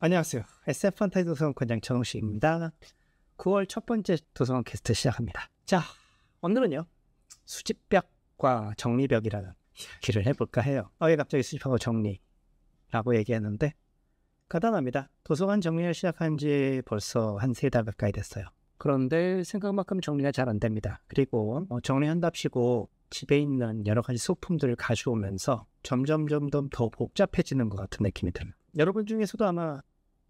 안녕하세요. SF 판타지 도서관 권장 정우식입니다. 9월 첫 번째 도서관 캐스트 시작합니다. 자, 오늘은요. 수집벽과 정리벽이라는 이야기를 해볼까 해요. 왜 갑자기 수집하고 정리라고 얘기했는데 간단합니다. 도서관 정리를 시작한 지 벌써 한 3달 가까이 됐어요. 그런데 생각만큼 정리가 잘 안 됩니다. 그리고 정리한답시고 집에 있는 여러 가지 소품들을 가져오면서 점점 더 복잡해지는 것 같은 느낌이 들어요. 여러분 중에서도 아마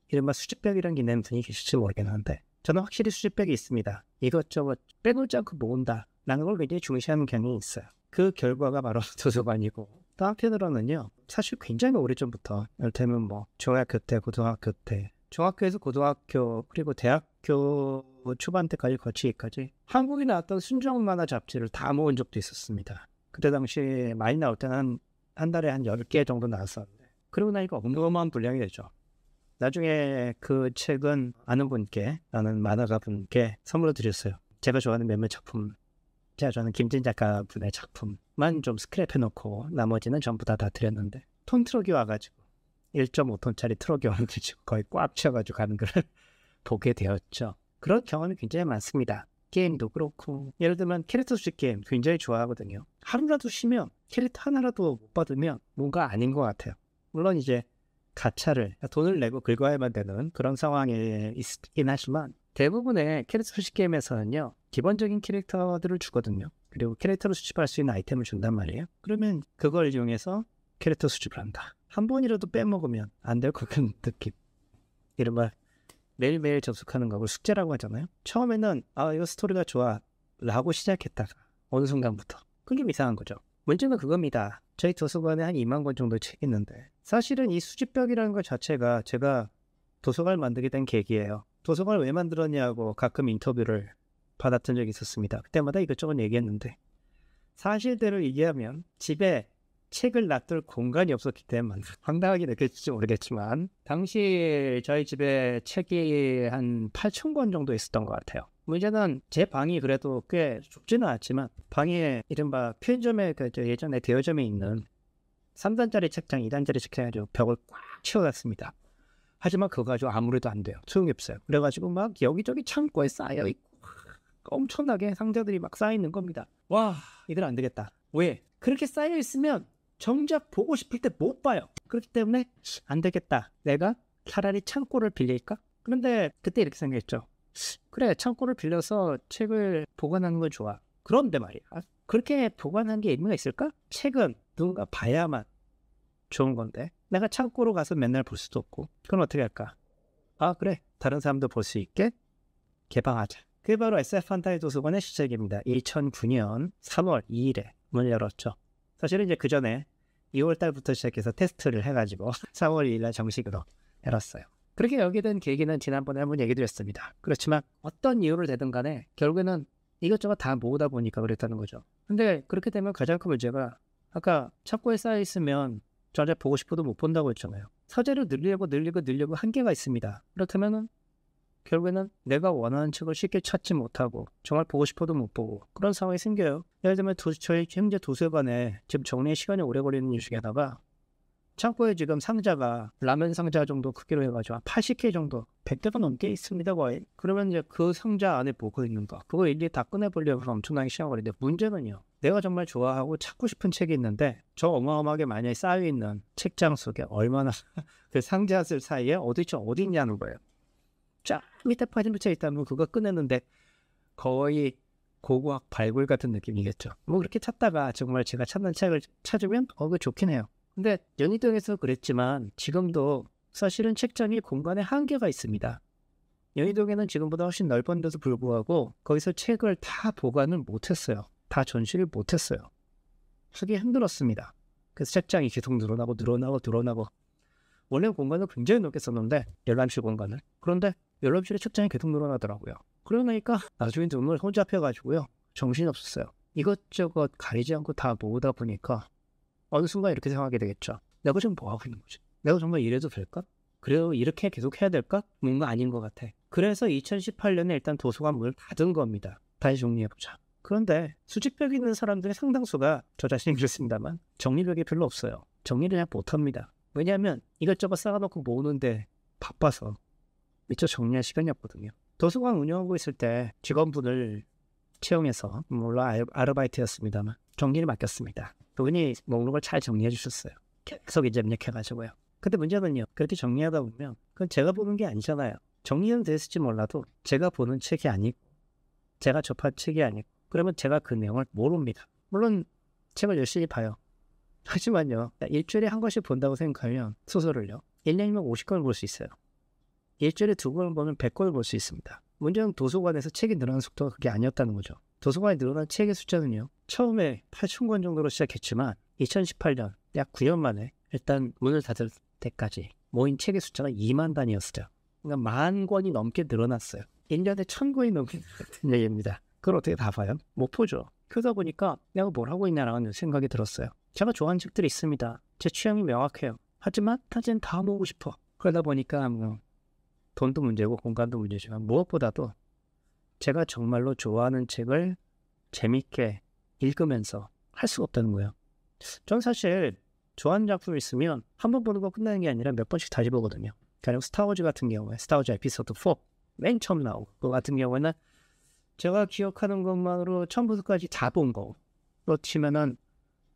이른바 수집벽이라는 개념 분이 계실지 모르겠는데 저는 확실히 수집벽이 있습니다. 이것저것 빼놓지 않고 모은다 라는 걸 굉장히 중시하는 경향이 있어요. 그 결과가 바로 도서관이고 또 한편으로는요. 사실 굉장히 오래전부터 이를테면 중학교 때, 고등학교 때, 중학교에서 고등학교 그리고 대학교 초반 때까지 거치기까지 한국에 나왔던 순정 만화 잡지를 다 모은 적도 있었습니다. 그때 당시에 많이 나올 때는 한 달에 한 10개 정도 나왔었는데 그러고 나니까 어마어마한 분량이 되죠. 나중에 그 책은 아는 만화가 분께 선물로 드렸어요. 제가 좋아하는 몇몇 작품, 제가 좋아하는 김진 작가 분의 작품만 좀 스크랩해놓고 나머지는 전부 다 드렸는데 톤 트럭이 와가지고 1.5톤짜리 트럭이 와가지고 거의 꽉 채워가지고 가는 걸 보게 되었죠. 그런 경험이 굉장히 많습니다. 게임도 그렇고 예를 들면 캐릭터 수집 게임 굉장히 좋아하거든요. 하루라도 쉬면 캐릭터 하나라도 못 받으면 뭔가 아닌 것 같아요. 물론 이제 가차를 돈을 내고 긁어야만 되는 그런 상황에 있긴 하지만 대부분의 캐릭터 수집 게임에서는요. 기본적인 캐릭터들을 주거든요. 그리고 캐릭터를 수집할 수 있는 아이템을 준단 말이에요. 그러면 그걸 이용해서 캐릭터 수집을 한다. 한 번이라도 빼먹으면 안 될 것 같은 느낌. 이른바 매일매일 접속하는 거를 숙제라고 하잖아요. 처음에는 이거 스토리가 좋아 라고 시작했다가 어느 순간부터 그게 이상한 거죠. 문제는 그겁니다. 저희 도서관에 한 2만 권 정도 책이 있는데 사실은 이 수집벽이라는 것 자체가 제가 도서관을 만들게 된 계기예요. 도서관을 왜 만들었냐고 가끔 인터뷰를 받았던 적이 있었습니다. 그때마다 이것저것 얘기했는데 사실대로 얘기하면 집에 책을 놔둘 공간이 없었기 때문에 황당하게 느낄지 모르겠지만 당시 저희 집에 책이 한 8,000권 정도 있었던 것 같아요. 문제는 제 방이 그래도 꽤 좁지는 않았지만 방에 이른바 편의점에 예전에 대여점에 있는 3단짜리 책장, 2단짜리 책장 가지고 벽을 꽉 채워놨습니다. 하지만 그거 가지고 아무래도 안 돼요. 소용이 없어요. 그래가지고 막 여기저기 창고에 쌓여있고 엄청나게 상자들이 막 쌓여있는 겁니다. 와, 이들 안 되겠다. 왜? 그렇게 쌓여있으면 정작 보고 싶을 때 못 봐요. 그렇기 때문에 안 되겠다. 내가 차라리 창고를 빌릴까? 그런데 그때 이렇게 생각했죠. 그래, 창고를 빌려서 책을 보관하는 건 좋아. 그런데 말이야. 그렇게 보관하는 게 의미가 있을까? 책은 누군가 봐야만 좋은 건데 내가 창고로 가서 맨날 볼 수도 없고 그건 어떻게 할까? 그래. 다른 사람도 볼 수 있게 개방하자. 그게 바로 SF 판타지 도서관의 시작입니다. 2009년 3월 2일에 문을 열었죠. 사실은 이제 그 전에 2월 달부터 시작해서 테스트를 해가지고 3월 2일 날 정식으로 열었어요. 그렇게 열게 된 계기는 지난번에 한번 얘기 드렸습니다. 그렇지만 어떤 이유를 대든 간에 결국에는 이것저것 다 모으다 보니까 그랬다는 거죠. 근데 그렇게 되면 가장 큰 문제가 아까 창고에 쌓여있으면 정작 보고 싶어도 못 본다고 했잖아요. 서재를 늘리고 한계가 있습니다. 그렇다면 결국에는 내가 원하는 책을 쉽게 찾지 못하고 정말 보고 싶어도 못 보고 그런 상황이 생겨요. 예를 들면 저희 현재 도서관에 지금 정리에 시간이 오래 걸리는 이유 중에 하나가 창고에 지금 상자가 라면 상자 정도 크기로 해가지고 80개 정도 100개가 넘게 있습니다 거의. 그러면 이제 그 상자 안에 뭐가 있는가 그거 일일이 다 꺼내보려고 엄청나게 시간 걸리는데 문제는요. 내가 정말 좋아하고 찾고 싶은 책이 있는데 저 어마어마하게 많이 쌓여있는 책장 속에 얼마나 그 상자들 사이에 어디 있냐는 거예요. 쫙 밑에 파진 붙여 있다면 그거 꺼내는데 거의 고고학 발굴 같은 느낌이겠죠. 그렇게 찾다가 정말 제가 찾는 책을 찾으면 그거 좋긴 해요. 근데 연희동에서 그랬지만 지금도 사실은 책장이 공간에 한계가 있습니다. 연희동에는 지금보다 훨씬 넓은데도 불구하고 거기서 책을 다 보관을 못했어요. 다 전시를 못했어요. 하기 힘들었습니다. 그래서 책장이 계속 늘어나고 원래 공간을 굉장히 넓게 썼는데 열람실 공간을. 그런데 열람실에 책장이 계속 늘어나더라고요. 그러니까 나중에 눈을 혼잡해가지고요. 정신없었어요. 이것저것 가리지 않고 다 모으다 보니까 어느 순간 이렇게 생각하게 되겠죠. 내가 지금 뭐하고 있는 거지? 내가 정말 이래도 될까? 그래도 이렇게 계속 해야 될까? 뭔가 아닌 것 같아. 그래서 2018년에 일단 도서관 문을 닫은 겁니다. 다시 정리해보자. 그런데 수집벽이 있는 사람들의 상당수가 저 자신이 그렇습니다만 정리벽이 별로 없어요. 정리를 그냥 못합니다. 왜냐하면 이것저것 쌓아놓고 모으는데 바빠서 미처 정리할 시간이 없거든요. 도서관 운영하고 있을 때 직원분을 채용해서 물론 아르바이트였습니다만 정리를 맡겼습니다. 그분이 목록을 잘 정리해 주셨어요. 계속 이제 입력해가지고요. 근데 문제는요. 그렇게 정리하다 보면 그건 제가 보는 게 아니잖아요. 정리는 됐을지 몰라도 제가 보는 책이 아니고 제가 접한 책이 아니고 그러면 제가 그 내용을 모릅니다. 물론 책을 열심히 봐요. 하지만요. 일주일에 한 권씩 본다고 생각하면 소설을요. 1년이면 50권을 볼 수 있어요. 일주일에 2권을 보면 100권을 볼 수 있습니다. 문제는 도서관에서 책이 늘어나는 속도가 그게 아니었다는 거죠. 도서관에 늘어난 책의 숫자는요. 처음에 8,000권 정도로 시작했지만 2018년 약 9년 만에 일단 문을 닫을 때까지 모인 책의 숫자가 2만 단위였어요. 그러니까 10,000권이 넘게 늘어났어요. 1년에 1,000권이 넘게 늘어났다는 얘기입니다. 그걸 어떻게 다 봐요? 못 보죠. 그러다 보니까 내가 뭘 하고 있냐라는 생각이 들었어요. 제가 좋아하는 책들이 있습니다. 제 취향이 명확해요. 하지만 타지는 다 모으고 싶어. 그러다 보니까 돈도 문제고 공간도 문제지만 무엇보다도 제가 정말로 좋아하는 책을 재밌게 읽으면서 할 수가 없다는 거예요. 전 사실 좋아하는 작품이 있으면 한 번 보는 거 끝나는 게 아니라 몇 번씩 다시 보거든요. 그리고 스타워즈 같은 경우에 스타워즈 에피소드 4 맨 처음 나오고 그거 같은 경우에는 제가 기억하는 것만으로 처음부터까지 다 본 거. 그렇지만은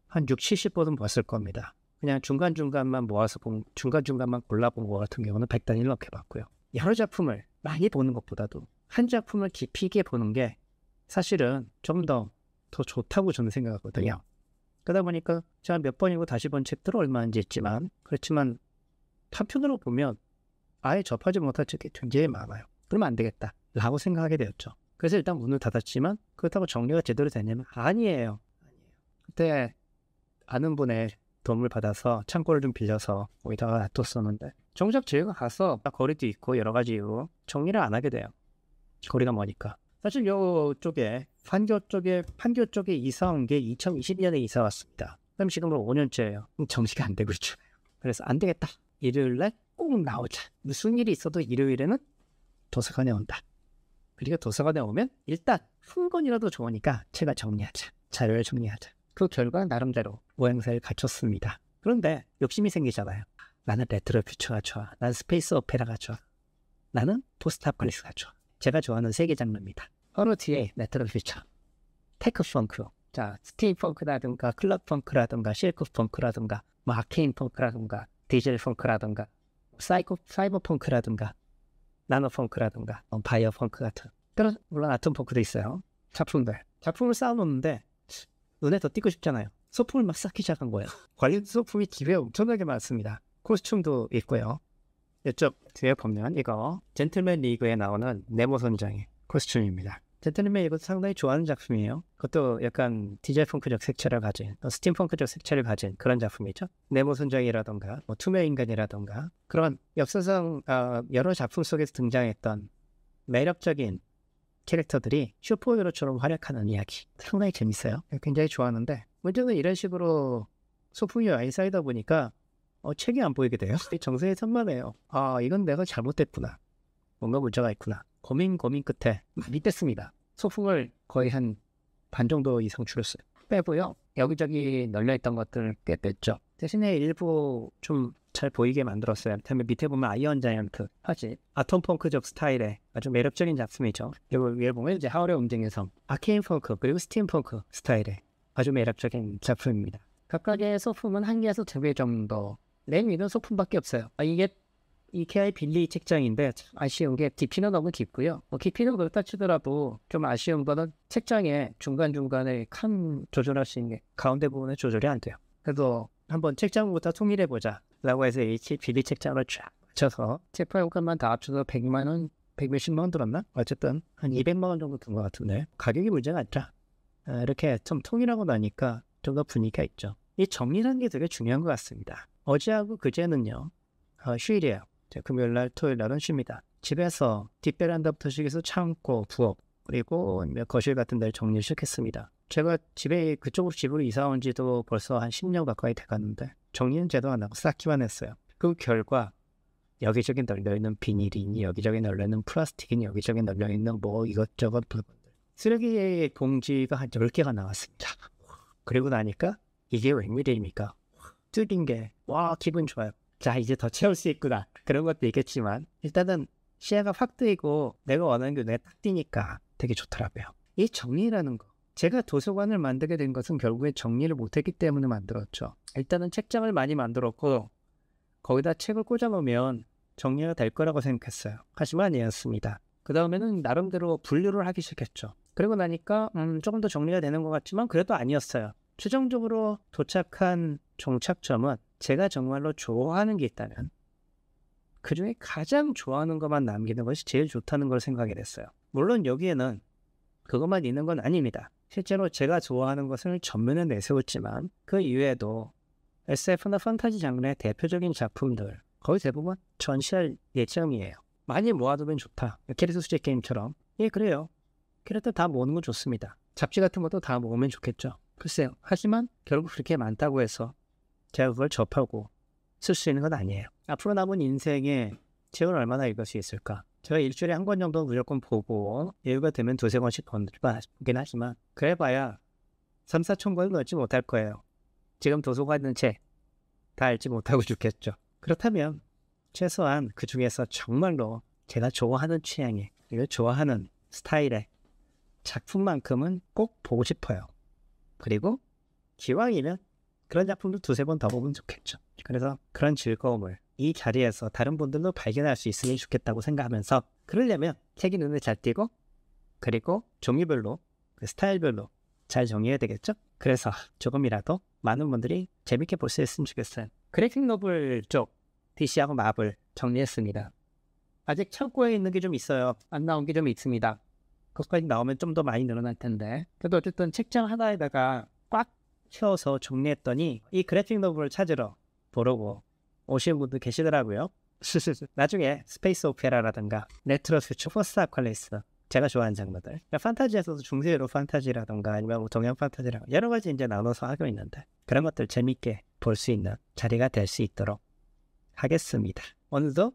한 6, 70번은 봤을 겁니다. 그냥 중간중간만 모아서 중간중간만 골라본 거 같은 경우는 100단위를 넘게 봤고요. 여러 작품을 많이 보는 것보다도 한 작품을 깊이 있게 보는 게 사실은 좀 더 좋다고 저는 생각하거든요. 그러다 보니까 제가 몇 번이고 다시 본 책들은 얼마인지 있지만 그렇지만 한편으로 보면 아예 접하지 못한 책이 굉장히 많아요. 그러면 안 되겠다 라고 생각하게 되었죠. 그래서 일단 문을 닫았지만 그렇다고 정리가 제대로 되냐면 아니에요. 그때 아는 분의 도움을 받아서 창고를 좀 빌려서 거기다가 놔뒀었는데 정작 제가 가서 거리도 있고 여러 가지 이유로 정리를 안 하게 돼요. 거리가 머니까. 사실 요쪽에 판교 쪽에 이사 온 게 2020년에 이사 왔습니다. 그럼 지금으로 5년째예요. 정리가 안 되고 있잖아요. 그래서 안 되겠다. 일요일날 꼭 나오자. 무슨 일이 있어도 일요일에는 도서관에 온다. 그리고 도서관에 오면 일단 한 권이라도 좋으니까 책을 정리하자. 자료를 정리하자. 그 결과 나름대로 모양새를 갖췄습니다. 그런데 욕심이 생기잖아요. 나는 레트로 퓨처가 좋아. 나는 스페이스 오페라가 좋아. 나는 포스트아포칼립스가 좋아. 제가 좋아하는 세 개 장르입니다. 어느 뒤에 레트로 퓨처, 테크 펑크, 자 스팀 펑크라든가 클럽 펑크라든가 실크 펑크라든가 뭐 아케인 펑크라든가 디젤 펑크라든가 사이버 펑크라든가 나노 펑크라든가 바이어 펑크 같은 그런 물론 아톰 펑크도 있어요. 작품을 쌓아놓는데 눈에 더 띄고 싶잖아요. 소품을 막 쌓기 시작한 거예요. 관련 소품이 집에 엄청나게 많습니다. 코스튬도 있고요. 이쪽 뒤에 보면 이거 젠틀맨 리그에 나오는 네모 선장의 코스튬입니다. 젠틀맨 리그 상당히 좋아하는 작품이에요. 그것도 약간 디젤 펑크적 색채를 가진 스팀 펑크적 색채를 가진 그런 작품이죠. 네모 선장이라던가 뭐 투명 인간이라던가 그런 역사상 여러 작품 속에서 등장했던 매력적인 캐릭터들이 슈퍼히어로처럼 활약하는 이야기 상당히 재밌어요. 굉장히 좋아하는데 문제는 이런 식으로 소품이 많이 쌓이다 보니까 책이 안 보이게 돼요. 정세에 산만해요. 이건 내가 잘못됐구나. 뭔가 문제가 있구나. 고민 끝에 많이 뺐습니다. 소품을 거의 한 반 정도 이상 줄였어요. 빼고요. 여기저기 널려있던 것들을 꽤 뺐죠. 대신에 일부 좀 잘 보이게 만들었어요. 그다음에 밑에 보면 아이언 자이언트 하지 아톰 펑크적 스타일의 아주 매력적인 작품이죠. 그리고 위에 보면 이제 하울의 움직이는 성 아케인 펑크 그리고 스팀 펑크 스타일의 아주 매력적인 작품입니다. 각각의 소품은 한 개에서 2개 정도 맨 위는 소품밖에 없어요. 이게 이케아의 빌리 책장인데 아쉬운 게 깊이는 너무 깊고요. 깊이는 그렇다 치더라도 좀 아쉬운 거는 책장에 중간중간에 칸 조절할 수 있는 게 가운데 부분에 조절이 안 돼요. 그래도 한번 책장부터 통일해보자 라고 해서 이 빌리 책장을 쫙 맞춰서 책팔권만 다 합쳐서 100만원, 100몇십만 원 들었나? 어쨌든 한 200만 원 정도 든 것 같은데 가격이 문제가 없죠. 이렇게 좀 통일하고 나니까 좀 더 분위기가 있죠. 이 정리라는 게 되게 중요한 것 같습니다. 어제하고 그제는요 휴일이에요. 금요일날 토요일날은 쉽니다. 집에서 뒷베란다부터 시작해서 창고, 부엌 그리고 거실 같은 데를 정리를 시작했습니다. 제가 그쪽으로 집으로 이사 온 지도 벌써 한 10년 가까이 돼가는데 정리는 제대로 안 하고 쌓기만 했어요. 그 결과 여기저기 널려있는 비닐이니 여기저기 널려있는 플라스틱이니 여기저기 널려있는 뭐 이것저것 물건들 쓰레기 봉지가 한 10개가 나왔습니다. 그리고 나니까 이게 웬일입니까? 뜯긴 게 와 기분 좋아요. 자, 이제 더 채울 수 있구나. 그런 것도 있겠지만 일단은 시야가 확 뜨이고 내가 원하는 게 눈에 딱 띄니까 되게 좋더라고요. 이 정리라는 거. 제가 도서관을 만들게 된 것은 결국에 정리를 못했기 때문에 만들었죠. 일단은 책장을 많이 만들었고 거기다 책을 꽂아놓으면 정리가 될 거라고 생각했어요. 하지만 아니었습니다. 그 다음에는 나름대로 분류를 하기 시작했죠. 그러고 나니까 조금 더 정리가 되는 것 같지만 그래도 아니었어요. 최종적으로 도착한 종착점은 제가 정말로 좋아하는 게 있다면 그 중에 가장 좋아하는 것만 남기는 것이 제일 좋다는 걸 생각이 됐어요. 물론 여기에는 그것만 있는 건 아닙니다. 실제로 제가 좋아하는 것을 전면에 내세웠지만 그 이외에도 SF나 판타지 장르의 대표적인 작품들 거의 대부분 전시할 예정이에요. 많이 모아두면 좋다. 캐릭터 수제 게임처럼. 예, 그래요. 캐릭터 다 모으는 건 좋습니다. 잡지 같은 것도 다 모으면 좋겠죠. 글쎄요. 하지만 결국 그렇게 많다고 해서 제가 그걸 접하고 쓸 수 있는 건 아니에요. 앞으로 남은 인생에 책을 얼마나 읽을 수 있을까? 제가 일주일에 한 권 정도 무조건 보고 여유가 되면 두세 권씩 보긴 하지만 그래봐야 3, 4천 권은 읽지 못할 거예요. 지금 도서관에 있는 책 다 읽지 못하고 죽겠죠. 그렇다면 최소한 그 중에서 정말로 제가 좋아하는 취향의 그리고 좋아하는 스타일의 작품만큼은 꼭 보고 싶어요. 그리고 기왕이면 그런 작품도 두세 번 더 보면 좋겠죠. 그래서 그런 즐거움을 이 자리에서 다른 분들도 발견할 수 있으면 좋겠다고 생각하면서 그러려면 책이 눈에 잘 띄고 그리고 종류별로 스타일별로 잘 정리해야 되겠죠. 그래서 조금이라도 많은 분들이 재밌게 볼 수 있으면 좋겠어요. 그래픽 노블 쪽 DC하고 마블 정리했습니다. 아직 창고에 있는 게 좀 있어요. 안 나온 게 좀 있습니다. 그것까지 나오면 좀 더 많이 늘어날 텐데 그래도 어쨌든 책장 하나에다가 꽉 채워서 정리했더니 이 그래픽 노블을 찾으러 보려고 오시는 분들 계시더라고요. 나중에 스페이스 오페라라든가 레트로 퓨처, 포스트 아칼리스 제가 좋아하는 장르들 그러니까 판타지에서도 중세로 판타지라든가 아니면 동양 판타지라든가 여러 가지 이제 나눠서 하고 있는데 그런 것들 재밌게 볼 수 있는 자리가 될 수 있도록 하겠습니다. 오늘도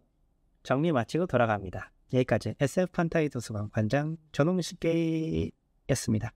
정리 마치고 돌아갑니다. 여기까지 SF 판타지 도서관 관장 전홍식계였습니다.